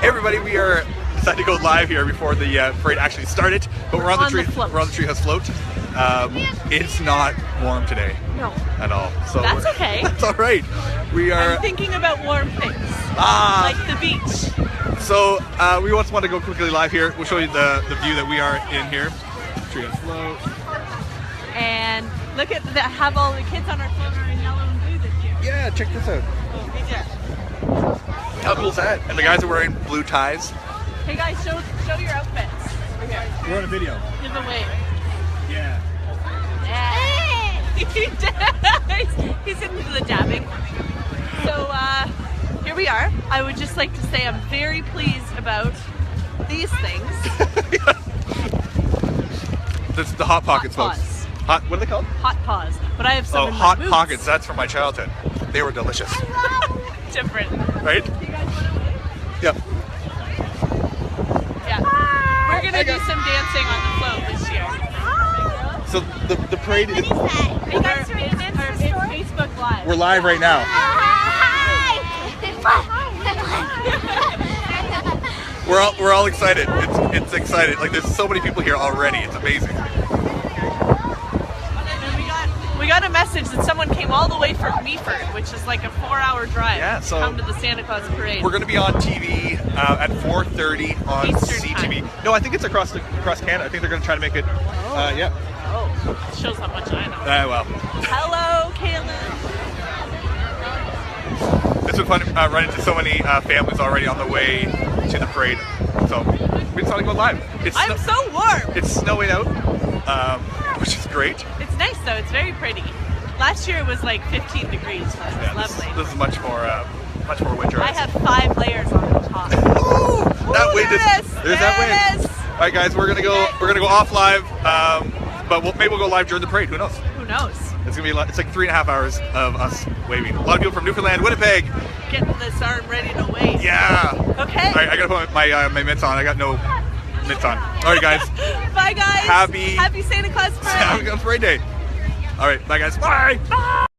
Hey everybody, we are decided to go live here before the parade actually started, but we're on the treehouse float. It's not warm today. No. At all. So that's okay. That's all right. We are I'm thinking about warm things. Like the beach. So we just want to go quickly live here. We'll show you the view that we are in here. Treehouse float. And look at that, have all the kids on our float are in yellow and blue this year. Yeah, check this out. Oh, we did. How cool is that? And the guys are wearing blue ties. Hey guys, show your outfits. Over here. We're on a video. Give a wave. Yeah. He's into the dabbing. So here we are. I would just like to say I'm very pleased about these things. That's the Hot Pockets, Hot folks. Hot, what are they called? Hot Paws. But I have some in my Hot boots. Pockets. That's from my childhood. They were delicious. Different. Right? You guys want to wave? Yep. Yeah. We're gonna do some dancing on the float this year. So the parade is. Are you guys Facebook Live? We're live right now. We're all excited. It's excited. Like there's so many people here already. It's amazing. We got a message that someone came all the way from Meaford, which is like a 4-hour drive to come to the Santa Claus parade. We're going to be on TV at 4:30 on Eastern CTV. time. No, I think it's across Canada. I think they're going to try to make it. Yeah. Oh, it shows how much I know. Well. Hello, Kaylin. It's been fun running into so many families already on the way to the parade. So we decided to go live. I'm so warm. It's snowing out, which is great. It's nice though. It's very pretty. Last year it was like 15 degrees. So it was lovely. This is much more winter. I have 5 layers on top. Ooh, that wind there's that wind. It is. All right, guys, we're gonna go off live, but maybe we'll go live during the parade. Who knows? Who knows? It's gonna be it's like 3.5 hours of us waving. A lot of people from Newfoundland, Winnipeg. Getting this arm ready to wave. Yeah. Okay. All right, I gotta put my mitts on. I got no mitts on. All right, guys. Bye, guys. Happy Santa Claus parade. Happy Parade Day. All right, bye, guys. Bye.